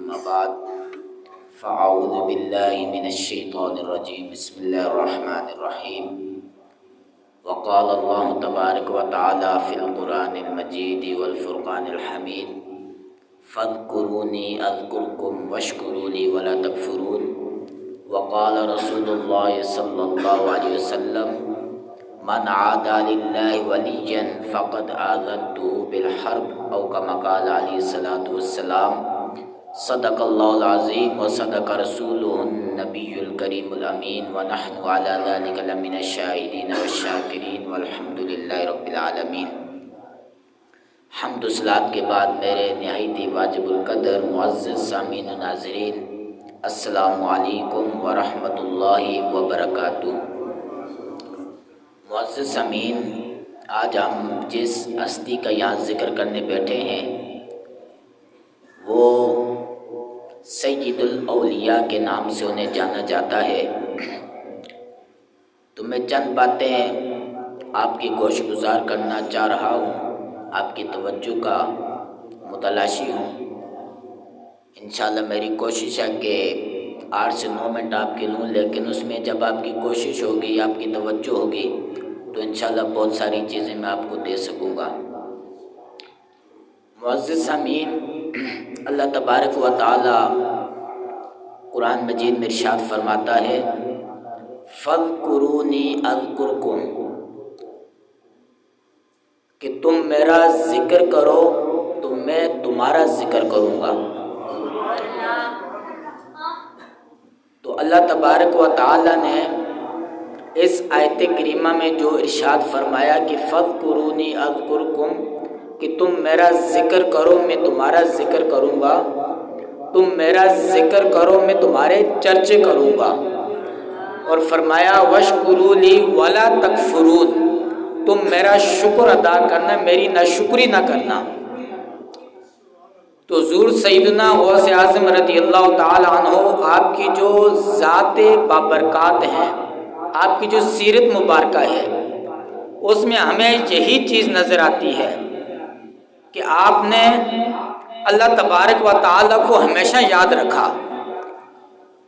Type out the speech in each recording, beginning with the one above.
أما بعد فأعوذ بالله من الشيطان الرجيم بسم الله الرحمن الرحيم وقال الله تبارك وتعالى في القرآن المجيد والفرقان الحميد فاذكروني أذكركم واشكروا لي ولا تكفرون وقال رسول الله صلى الله عليه وسلم من عادى لله وليا فقد آذنته بالحرب أو كما قال عليه الصلاة والسلام صدق الله العظيم وصدق رسوله النبي الكريم الأمين ونحن على ذلك لمن الشاهدين والشاكرين والحمد لله رب العالمين۔ حمد و صلات کے بعد میرے نہایت واجب القدر معزز سامعین و ناظرین، السلام علیکم ورحمۃ اللہ وبرکاتہ۔ معزز سامعین، آج ہم جس ہستی کا یہاں ذکر کرنے بیٹھے ہیں وہ سید الاولیاء کے نام سے انہیں جانا جاتا ہے۔ تو میں چند باتیں آپ کی گوش گزار کرنا چاہ رہا ہوں، آپ کی توجہ کا متلاشی ہوں۔ انشاءاللہ میری کوشش ہے کہ 8 سے 9 منٹ آپ کے لوں، لیکن اس میں جب آپ کی کوشش ہوگی، آپ کی توجہ ہوگی تو انشاءاللہ بہت ساری چیزیں میں آپ کو دے سکوں گا۔ معزز سامعین، اللہ تبارک و تعالی قرآن مجید میں ارشاد فرماتا ہے فَاذْكُرُونِي أَذْكُرْكُمْ، کہ تم میرا ذکر کرو تو میں تمہارا ذکر کروں گا۔ تو اللہ تبارک و تعالی نے اس آیت کریمہ میں جو ارشاد فرمایا کہ فَاذْكُرُونِي أَذْكُرْكُمْ، کہ تم میرا ذکر کرو میں تمہارا ذکر کروں گا، تم میرا ذکر کرو میں تمہارے چرچے کروں گا، اور فرمایا وَاشْكُرُوا لِي وَلَا تَكْفُرُونَ، تم میرا شکر ادا کرنا، میری ناشکری نہ کرنا۔ تو حضور سیدنا غوث اعظم رضی اللہ تعالی عنہ، آپ کی جو ذات بابرکات ہیں، آپ کی جو سیرت مبارکہ ہے، اس میں ہمیں یہی چیز نظر آتی ہے کہ آپ نے اللہ تبارک و تعالی کو ہمیشہ یاد رکھا،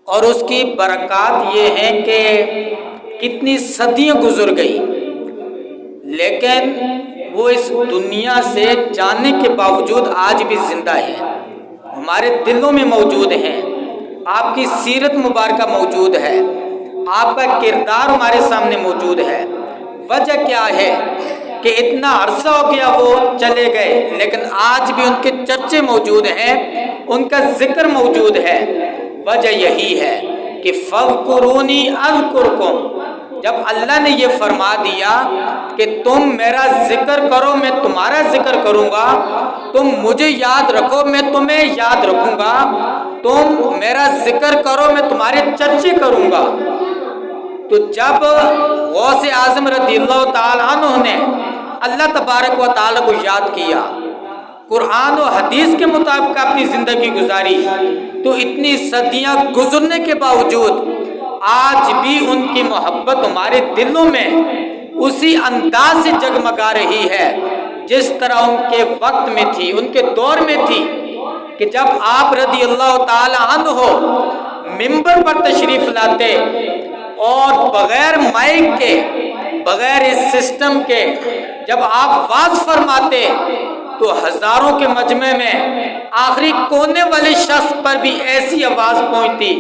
اور اس کی برکات یہ ہیں کہ کتنی صدیاں گزر گئی لیکن وہ اس دنیا سے جانے کے باوجود آج بھی زندہ ہے، ہمارے دلوں میں موجود ہیں۔ آپ کی سیرت مبارکہ موجود ہے، آپ کا کردار ہمارے سامنے موجود ہے۔ وجہ کیا ہے کہ اتنا عرصہ ہو گیا وہ چلے گئے، لیکن آج بھی ان کے چرچے موجود ہیں، ان کا ذکر موجود ہے۔ وجہ یہی ہے کہ فَاذْكُرُونِي أَذْكُرْكُمْ، جب اللہ نے یہ فرما دیا کہ تم میرا ذکر کرو میں تمہارا ذکر کروں گا، تم مجھے یاد رکھو میں تمہیں یاد رکھوں گا، تم میرا ذکر کرو میں تمہارے چرچے کروں گا۔ تو جب غوث اعظم رضی اللہ تعالی عنہ نے اللہ تبارک و تعالی کو یاد کیا، قرآن و حدیث کے مطابق اپنی زندگی گزاری، تو اتنی صدیاں گزرنے کے باوجود آج بھی ان کی محبت ہمارے دلوں میں اسی انداز سے جگمگا رہی ہے جس طرح ان کے وقت میں تھی، ان کے دور میں تھی، کہ جب آپ رضی اللہ تعالی عنہ منبر پر تشریف لاتے اور بغیر مائک کے، بغیر اس سسٹم کے جب آپ واز فرماتے تو ہزاروں کے مجمع میں آخری کونے والے شخص پر بھی ایسی آواز پہنچتی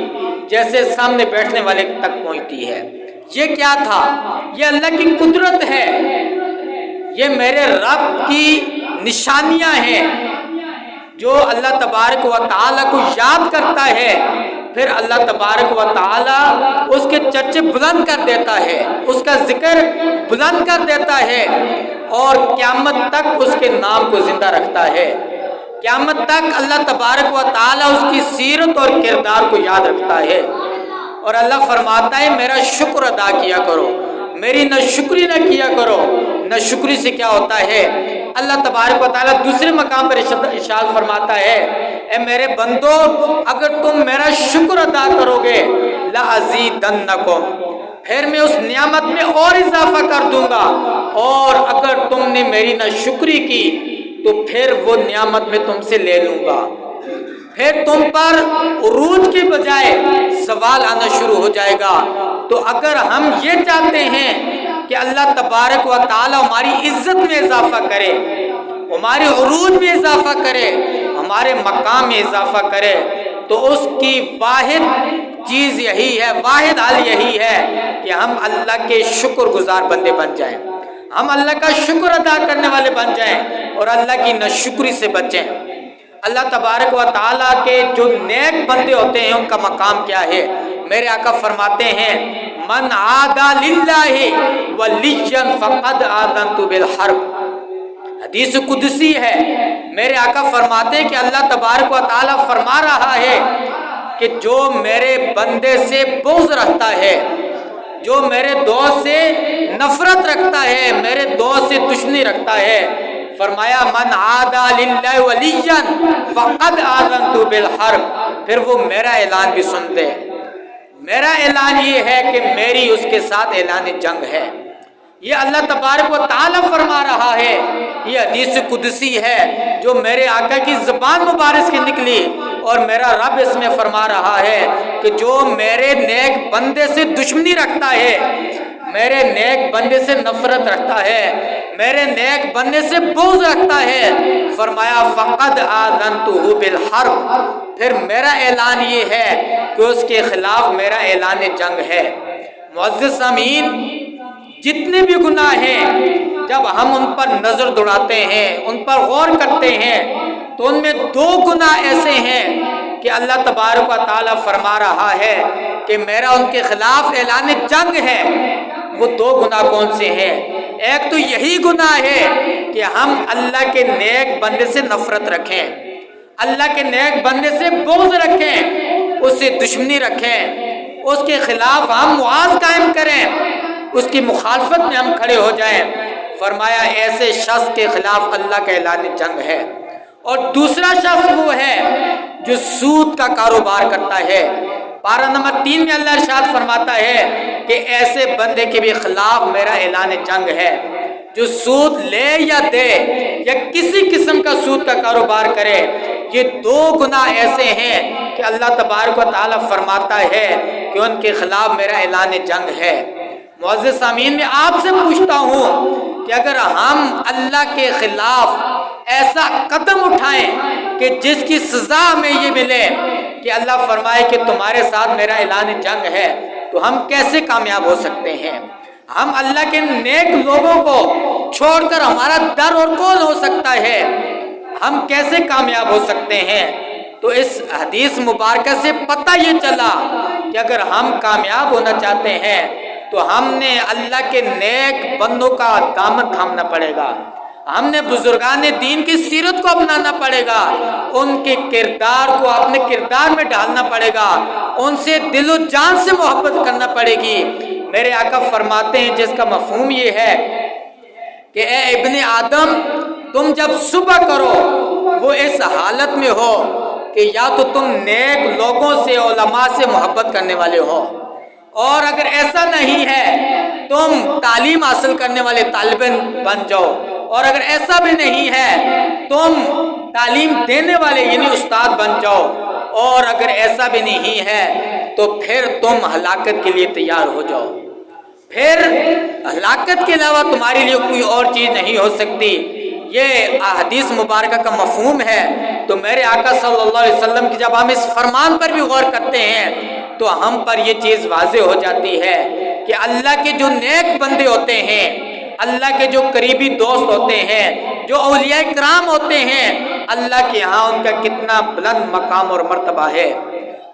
جیسے سامنے بیٹھنے والے تک پہنچتی ہے۔ یہ کیا تھا؟ یہ اللہ کی قدرت ہے، یہ میرے رب کی نشانیاں ہیں۔ جو اللہ تبارک و تعالیٰ کو یاد کرتا ہے، پھر اللہ تبارک و تعالیٰ اس کے چرچے بلند کر دیتا ہے، اس کا ذکر بلند کر دیتا ہے، اور قیامت تک اس کے نام کو زندہ رکھتا ہے۔ قیامت تک اللہ تبارک و تعالیٰ اس کی سیرت اور کردار کو یاد رکھتا ہے، اور اللہ فرماتا ہے میرا شکر ادا کیا کرو، میری ناشکری نہ کیا کرو۔ ناشکری سے کیا ہوتا ہے؟ اللہ تبارک و تعالیٰ دوسرے مقام پر ارشاد فرماتا ہے اے میرے بندو، اگر تم میرا شکر ادا کرو گے لَأَزِيدَنَّكُمْ، پھر میں اس نعمت میں اور اضافہ کر دوں گا، اور اگر تم نے میری ناشکری کی تو پھر وہ نعمت میں تم سے لے لوں گا۔ پھر تم پر عروج کے بجائے زوال آنا شروع ہو جائے گا۔ تو اگر ہم یہ چاہتے ہیں کہ اللہ تبارک و تعالی ہماری عزت میں اضافہ کرے، ہمارے عروج میں اضافہ کرے، ہمارے مقام میں اضافہ کرے، تو اس کی واحد چیز یہی ہے، واحد حل یہی ہے کہ ہم اللہ کے شکر گزار بندے بن جائیں، ہم اللہ کا شکر ادا کرنے والے بن جائیں اور اللہ کی ناشکری سے بچیں۔ اللہ تبارک و تعالیٰ کے جو نیک بندے ہوتے ہیں ان کا مقام کیا ہے؟ میرے آقا فرماتے ہیں من عادى للہ ولیا فقد آذنت بالحرب۔ حدیث قدسی ہے، میرے آقا فرماتے ہیں کہ اللہ تبارک و تعالیٰ فرما رہا ہے کہ جو میرے بندے سے بغض رکھتا ہے، جو میرے دوست سے نفرت رکھتا ہے، میرے دوست سے دشمنی رکھتا ہے، فرمایا من عادى للہ ولیا فقد آذنت بالحرب، پھر وہ میرا اعلان بھی سن لے۔ میرا اعلان یہ ہے کہ میری اس کے ساتھ اعلان جنگ ہے۔ یہ اللہ تبارک و تعالیٰ فرما رہا ہے، یہ حدیث قدسی ہے جو میرے آقا کی زبان مبارک سے نکلی، اور میرا رب اس میں فرما رہا ہے کہ جو میرے نیک بندے سے دشمنی رکھتا ہے، میرے نیک بندے سے نفرت رکھتا ہے، میرے نیک بندے سے بغض رکھتا ہے، فرمایا فقد آذنتہ بالحرب، پھر میرا اعلان یہ ہے کہ اس کے خلاف میرا اعلان جنگ ہے۔ معزز سامعین، جتنے بھی گناہ ہیں جب ہم ان پر نظر دوڑاتے ہیں، ان پر غور کرتے ہیں، تو ان میں دو گناہ ایسے ہیں کہ اللہ تبارک و تعالیٰ فرما رہا ہے کہ میرا ان کے خلاف اعلان جنگ ہے۔ وہ دو گناہ کون سے ہیں؟ ایک تو یہی گناہ ہے کہ ہم اللہ کے نیک بندے سے نفرت رکھیں، اللہ کے نیک بندے سے بغض رکھیں، اس سے دشمنی رکھیں، اس کے خلاف ہم معاذ قائم کریں، اس کی مخالفت میں ہم کھڑے ہو جائیں۔ فرمایا ایسے شخص کے خلاف اللہ کا اعلان جنگ ہے۔ اور دوسرا شخص وہ ہے جو سود کا کاروبار کرتا ہے۔ پارہ نمبر 3 میں اللہ ارشاد فرماتا ہے کہ ایسے بندے کے بھی خلاف میرا اعلان جنگ ہے، جو سود لے یا دے یا کسی قسم کا سود کا کاروبار کرے۔ یہ دو گناہ ایسے ہیں کہ اللہ تبارک و تعالیٰ فرماتا ہے کہ ان کے خلاف میرا اعلان جنگ ہے۔ معزز سامعین، میں آپ سے پوچھتا ہوں کہ اگر ہم اللہ کے خلاف ایسا قدم اٹھائیں کہ جس کی سزا ہمیں یہ ملے کہ اللہ فرمائے کہ تمہارے ساتھ میرا اعلان جنگ ہے، تو ہم کیسے کامیاب ہو سکتے ہیں؟ ہم اللہ کے نیک لوگوں کو چھوڑ کر ہمارا ڈر اور کون ہو سکتا ہے؟ ہم کیسے کامیاب ہو سکتے ہیں؟ تو اس حدیث مبارکہ سے پتہ یہ چلا کہ اگر ہم کامیاب ہونا چاہتے ہیں تو ہم نے اللہ کے نیک بندوں کا دامن تھامنا پڑے گا، ہم نے بزرگان دین کی سیرت کو اپنانا پڑے گا، ان کے کردار کو اپنے کردار میں ڈالنا پڑے گا، ان سے دل و جان سے محبت کرنا پڑے گی۔ میرے آقا فرماتے ہیں جس کا مفہوم یہ ہے کہ اے ابن آدم، تم جب صبح کرو وہ اس حالت میں ہو کہ یا تو تم نیک لوگوں سے، علماء سے محبت کرنے والے ہو، اور اگر ایسا نہیں ہے تم تعلیم حاصل کرنے والے طالب علم بن جاؤ، اور اگر ایسا بھی نہیں ہے تم تعلیم دینے والے یعنی استاد بن جاؤ، اور اگر ایسا بھی نہیں ہے تو پھر تم ہلاکت کے لیے تیار ہو جاؤ۔ پھر ہلاکت کے علاوہ تمہارے لیے کوئی اور چیز نہیں ہو سکتی۔ یہ حدیث مبارکہ کا مفہوم ہے۔ تو میرے آقا صلی اللہ علیہ وسلم کی جب ہم اس فرمان پر بھی غور کرتے ہیں تو ہم پر یہ چیز واضح ہو جاتی ہے کہ اللہ کے جو نیک بندے ہوتے ہیں، اللہ کے جو قریبی دوست ہوتے ہیں، جو اولیاء کرام ہوتے ہیں، اللہ کے ہاں ان کا کتنا بلند مقام اور مرتبہ ہے،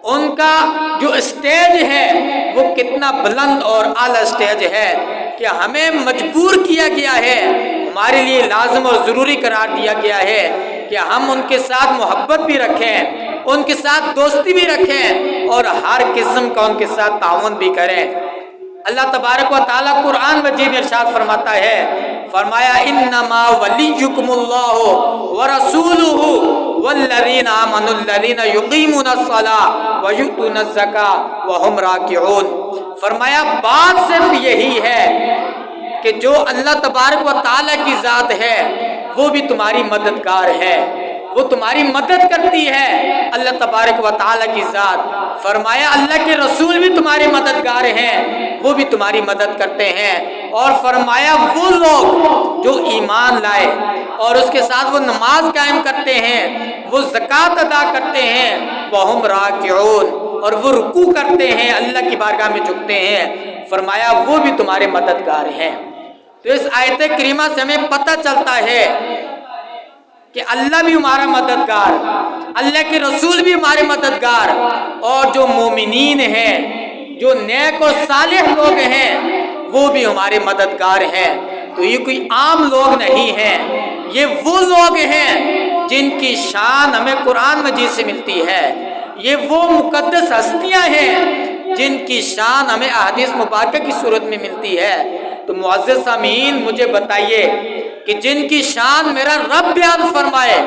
ان کا جو اسٹیج ہے وہ کتنا بلند اور اعلیٰ اسٹیج ہے کہ ہمیں مجبور کیا گیا ہے، ہمارے لیے لازم اور ضروری قرار دیا گیا ہے کہ ہم ان کے ساتھ محبت بھی رکھیں، ان کے ساتھ دوستی بھی رکھیں، اور ہر قسم کا ان کے ساتھ تعاون بھی کریں۔ اللہ تبارک و تعالیٰ قرآن مجید میں ارشاد فرماتا ہے، فرمایا انما ولیکم اللہ ورسولہ والذین آمنوا الذین یقیمون الصلاۃ ویؤتون الزکاۃ وہم راکعون۔ فرمایا بات صرف یہی ہے کہ جو اللہ تبارک و تعالیٰ کی ذات ہے وہ بھی تمہاری مددگار ہے، وہ تمہاری مدد کرتی ہے اللہ تبارک و تعالیٰ کی ذات۔ فرمایا اللہ کے رسول بھی تمہارے مددگار ہیں، وہ بھی تمہاری مدد کرتے ہیں۔ اور فرمایا وہ لوگ جو ایمان لائے اور اس کے ساتھ وہ نماز قائم کرتے ہیں، وہ زکوٰۃ ادا کرتے ہیں، وَهُمْ راکعون، اور وہ رکوع کرتے ہیں، اللہ کی بارگاہ میں جھکتے ہیں، فرمایا وہ بھی تمہارے مددگار ہیں۔ تو اس آیت کریمہ سے ہمیں پتہ چلتا ہے کہ اللہ بھی ہمارا مددگار، اللہ کے رسول بھی ہمارے مددگار، اور جو مومنین ہیں، جو نیک اور صالح لوگ ہیں، وہ بھی ہمارے مددگار ہیں۔ تو یہ کوئی عام لوگ نہیں ہیں، یہ وہ لوگ ہیں جن کی شان ہمیں قرآن مجید سے ملتی ہے، یہ وہ مقدس ہستیاں ہیں جن کی شان ہمیں احادیث مبارکہ کی صورت میں ملتی ہے۔ تو معزز سامعین، مجھے بتائیے کہ جن کی شان میرا رب بیان فرمائے،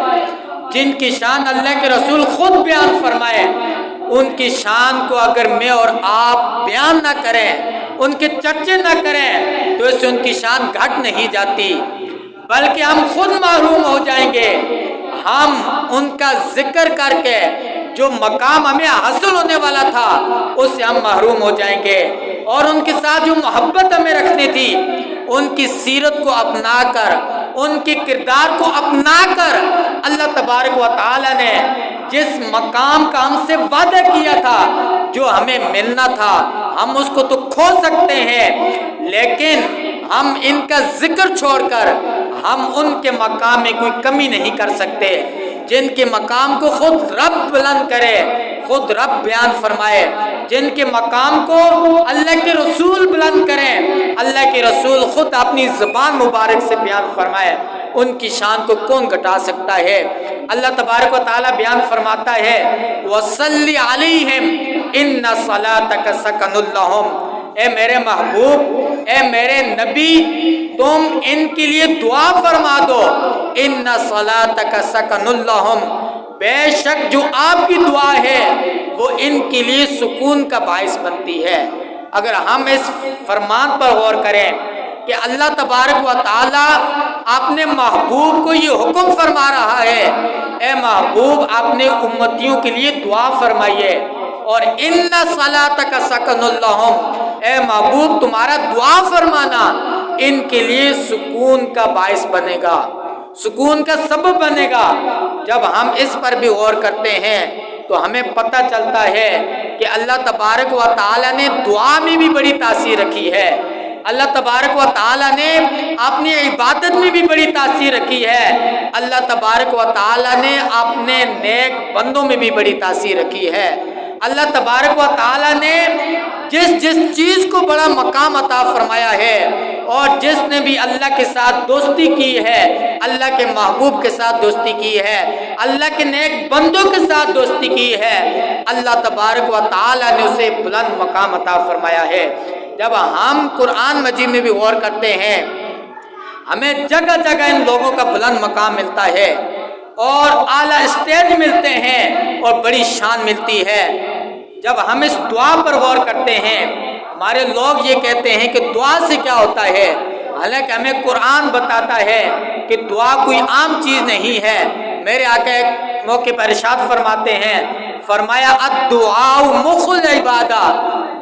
جن کی شان اللہ کے رسول خود بیان فرمائے، ان کی شان کو اگر میں اور آپ بیان نہ کریں، ان کے چرچے نہ کریں، تو اس سے ان کی شان گھٹ نہیں جاتی، بلکہ ہم خود محروم ہو جائیں گے۔ ہم ان کا ذکر کر کے جو مقام ہمیں حاصل ہونے والا تھا اس سے ہم محروم ہو جائیں گے، اور ان کے ساتھ جو محبت ہمیں رکھنی تھی، ان کی سیرت کو اپنا کر، ان کے کردار کو اپنا کر، اللہ تبارک و تعالی نے جس مقام کا ہم سے وعدہ کیا تھا، جو ہمیں ملنا تھا، ہم اس کو تو کھو سکتے ہیں، لیکن ہم ان کا ذکر چھوڑ کر ہم ان کے مقام میں کوئی کمی نہیں کر سکتے۔ جن کے مقام کو خود رب بلند کرے، خود رب بیان فرمائے، جن کے مقام کو اللہ کے رسول بلند کریں، اللہ کے رسول خود اپنی زبان مبارک سے بیان فرمائے، ان کی شان کو کون گھٹا سکتا ہے؟ اللہ تبارک و تعالیٰ بیان فرماتا ہے وَصَلِّ عَلَيْهِمْ إِنَّ صَلَاتَكَ سَكَنٌ لَهُمْ، اے میرے محبوب، اے میرے نبی، تم ان کے لیے دعا فرما دو، ان صلاتک سکن لہم، بے شک جو آپ کی دعا ہے وہ ان کے لیے سکون کا باعث بنتی ہے۔ اگر ہم اس فرمان پر غور کریں کہ اللہ تبارک و تعالیٰ اپنے محبوب کو یہ حکم فرما رہا ہے، اے محبوب اپنے امتیوں کے لیے دعا فرمائیے، اور ان صلاتک سکن لہم، اے محبوب تمہارا دعا فرمانا ان کے لیے سکون کا باعث بنے گا، سکون کا سبب بنے گا۔ جب ہم اس پر بھی غور کرتے ہیں تو ہمیں پتہ چلتا ہے کہ اللہ تبارک و تعالیٰ نے دعا میں بھی بڑی تاثیر رکھی ہے، اللہ تبارک و تعالیٰ نے اپنی عبادت میں بھی بڑی تاثیر رکھی ہے، اللہ تبارک و تعالیٰ نے اپنے نیک بندوں میں بھی بڑی تاثیر رکھی ہے۔ اللہ تبارک و تعالیٰ نے جس چیز کو بڑا مقام عطا فرمایا ہے، اور جس نے بھی اللہ کے ساتھ دوستی کی ہے، اللہ کے محبوب کے ساتھ دوستی کی ہے، اللہ کے نیک بندوں کے ساتھ دوستی کی ہے، اللہ تبارک و تعالیٰ نے اسے بلند مقام عطا فرمایا ہے۔ جب ہم قرآن مجید میں بھی غور کرتے ہیں، ہمیں جگہ جگہ ان لوگوں کا بلند مقام ملتا ہے، اور اعلیٰ اسٹیج ملتے ہیں، اور بڑی شان ملتی ہے۔ جب ہم اس دعا پر غور کرتے ہیں، ہمارے لوگ یہ کہتے ہیں کہ دعا سے کیا ہوتا ہے، حالانکہ ہمیں قرآن بتاتا ہے کہ دعا کوئی عام چیز نہیں ہے۔ میرے آقا ایک موقع پر ارشاد فرماتے ہیں، فرمایا الدعاء مخ العبادہ،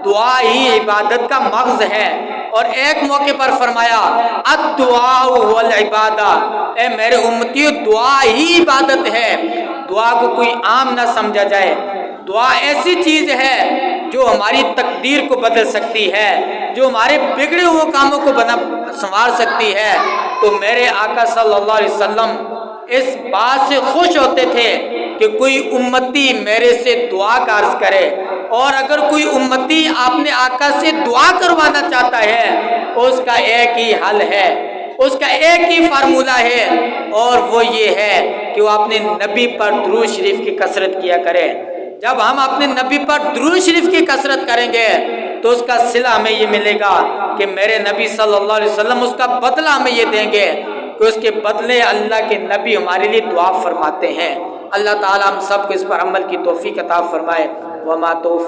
دعا ہی عبادت کا مغز ہے، اور ایک موقع پر فرمایا الدعاء والعبادہ، اے میرے امتیو دعا ہی عبادت ہے۔ دعا کو کوئی عام نہ سمجھا جائے، دعا ایسی چیز ہے جو ہماری تقدیر کو بدل سکتی ہے، جو ہمارے بگڑے ہوئے کاموں کو سنوار سکتی ہے۔ تو میرے آقا صلی اللہ علیہ وسلم اس بات سے خوش ہوتے تھے کہ کوئی امتی میرے سے دعا کا عرض کرے، اور اگر کوئی امتی اپنے آقا سے دعا کروانا چاہتا ہے، اس کا ایک ہی حل ہے، اس کا ایک ہی فارمولہ ہے، اور وہ یہ ہے کہ وہ اپنے نبی پر درود شریف کی کثرت کیا کرے۔ جب ہم اپنے نبی پر درود شریف کی کثرت کریں گے تو اس کا صلہ ہمیں یہ ملے گا کہ میرے نبی صلی اللہ علیہ وسلم اس کا بدلہ ہمیں یہ دیں گے کہ اس کے بدلے اللہ کے نبی ہمارے لیے دعا فرماتے ہیں۔ اللہ تعالی ہم سب کو اس پر عمل کی توفیق عطا فرمائے۔ وما توفیق